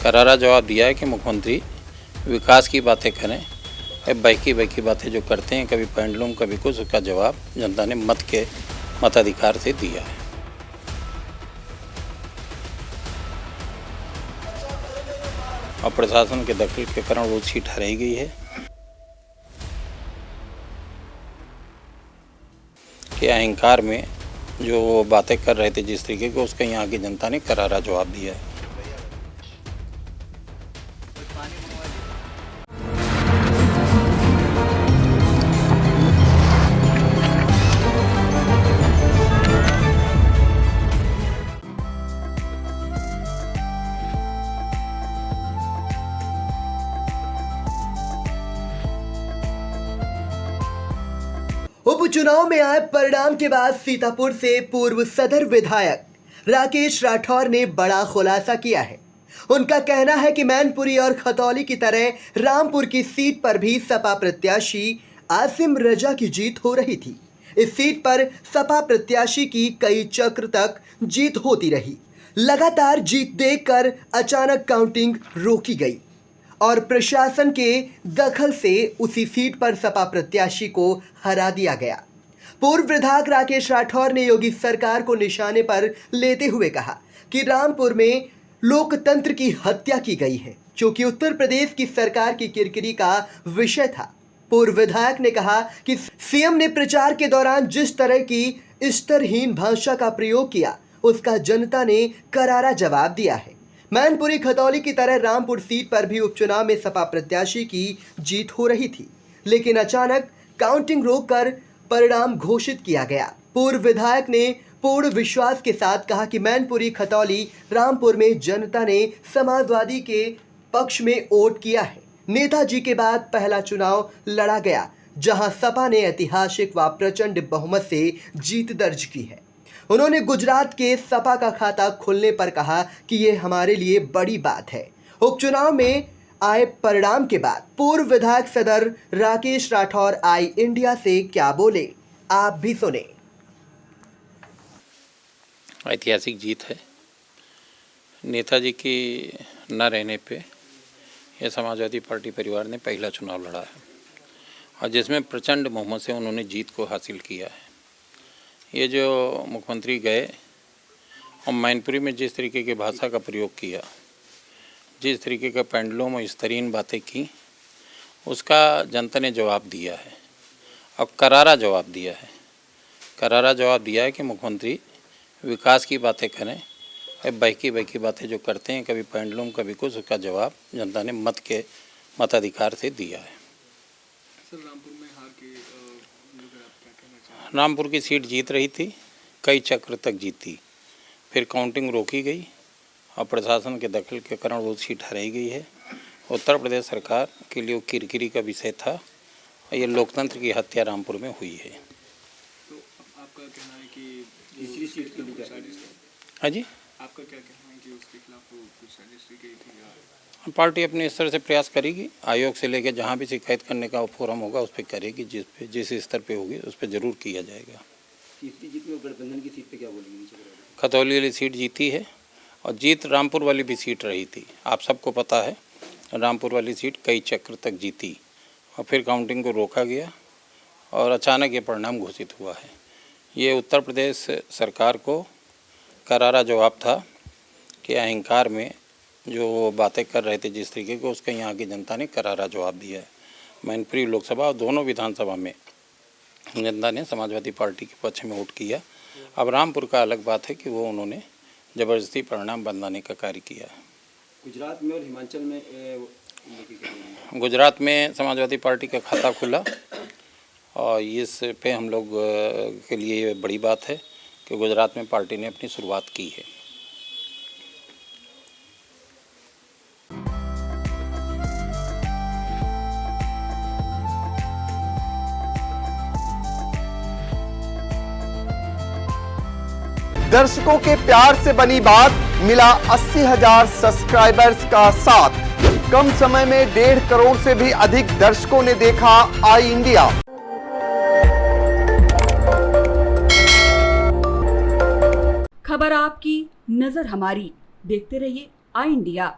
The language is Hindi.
करारा जवाब दिया है कि मुख्यमंत्री विकास की बातें करें, बाकी बातें जो करते हैं, कभी पेंडुलम कभी कुछ, उसका जवाब जनता ने मताधिकार से दिया है। और प्रशासन के दखल के कारण वो सीट हराई गई है कि अहंकार में जो वो बातें कर रहे थे जिस तरीके को, उसका यहाँ की जनता ने करारा जवाब दिया है। उपचुनाव में आए परिणाम के बाद सीतापुर से पूर्व सदर विधायक राकेश राठौर ने बड़ा खुलासा किया है। उनका कहना है कि मैनपुरी और खतौली की तरह रामपुर की सीट पर भी सपा प्रत्याशी आसिम रजा की जीत हो रही थी। इस सीट पर सपा प्रत्याशी की कई चक्र तक जीत होती रही। लगातार जीत देखकर अचानक काउंटिंग रोकी गई और प्रशासन के दखल से उसी सीट पर सपा प्रत्याशी को हरा दिया गया। पूर्व विधायक राकेश राठौर ने योगी सरकार को निशाने पर लेते हुए कहा कि रामपुर में लोकतंत्र की हत्या की गई है, जो कि उत्तर प्रदेश की सरकार की किरकिरी का विषय था। पूर्व विधायक ने कहा कि सीएम ने प्रचार के दौरान जिस तरह की स्तरहीन भाषा का प्रयोग किया, उसका जनता ने करारा जवाब दिया है। मैनपुरी खतौली की तरह रामपुर सीट पर भी उपचुनाव में सपा प्रत्याशी की जीत हो रही थी, लेकिन अचानक काउंटिंग रोककर परिणाम घोषित किया गया। पूर्व विधायक ने पूर्ण विश्वास के साथ कहा कि मैनपुरी खतौली रामपुर में जनता ने समाजवादी के पक्ष में वोट किया है। नेताजी के बाद पहला चुनाव लड़ा गया, जहां सपा ने ऐतिहासिक व प्रचंड बहुमत से जीत दर्ज की है। उन्होंने गुजरात के सपा का खाता खुलने पर कहा कि ये हमारे लिए बड़ी बात है। उपचुनाव में आए परिणाम के बाद पूर्व विधायक सदर राकेश राठौर आई इंडिया से क्या बोले, आप भी सुने। ऐतिहासिक जीत है। नेताजी की न रहने पे यह समाजवादी पार्टी परिवार ने पहला चुनाव लड़ा है और जिसमें प्रचंड बहुमत से उन्होंने जीत को हासिल किया है। ये जो मुख्यमंत्री गए और मैनपुरी में जिस तरीके की भाषा का प्रयोग किया, जिस तरीके का पेंडुलम और स्तरीन बातें की, उसका जनता ने जवाब दिया है और करारा जवाब दिया है। करारा जवाब दिया है कि मुख्यमंत्री विकास की बातें करें, बाकी बातें जो करते हैं, कभी पेंडुलम कभी कुछ, उसका जवाब जनता ने मताधिकार से दिया है। सर, रामपुर में हार के आप क्या कहना चाहेंगे? रामपुर की सीट जीत रही थी, कई चक्र तक जीती, फिर काउंटिंग रोकी गई और प्रशासन के दखल के कारण वो सीट हराई गई है। उत्तर प्रदेश सरकार के लिए वो किरकिरी का विषय था और ये लोकतंत्र की हत्या रामपुर में हुई है। तो आपका कहना है कि तीसरी सीट के लिए हाँ जी, आपका क्या कहना है कि उसके खिलाफ कुछ साजिश की गई थी या पार्टी अपने स्तर से प्रयास करेगी। आयोग से लेकर जहाँ भी शिकायत करने का फोरम होगा उस पर करेगी, जिस स्तर पे होगी उस पर ज़रूर किया जाएगा। तीसरी जीत में गठबंधन की सीट पे क्या बोलेंगे? खतौली वाली सीट जीती है और जीत रामपुर वाली भी सीट रही थी। आप सबको पता है, रामपुर वाली सीट कई चक्र तक जीती और फिर काउंटिंग को रोका गया और अचानक ये परिणाम घोषित हुआ है। ये उत्तर प्रदेश सरकार को करारा जवाब था कि अहंकार में जो वो बातें कर रहे थे जिस तरीके को, उसका यहाँ की जनता ने करारा जवाब दिया है। मैनपुरी लोकसभा और दोनों विधानसभा में जनता ने समाजवादी पार्टी के पक्ष में वोट किया। अब रामपुर का अलग बात है कि वो उन्होंने ज़बरदस्ती परिणाम बदलाने का कार्य किया है। गुजरात में और हिमाचल में गुजरात में समाजवादी पार्टी का खाता खुला और इस पे हम लोग के लिए ये बड़ी बात है कि गुजरात में पार्टी ने अपनी शुरुआत की है। दर्शकों के प्यार से बनी बात, मिला 80,000 सब्सक्राइबर्स का साथ। कम समय में 1.5 करोड़ से भी अधिक दर्शकों ने देखा आई इंडिया। खबर आपकी, नजर हमारी। देखते रहिए आई इंडिया।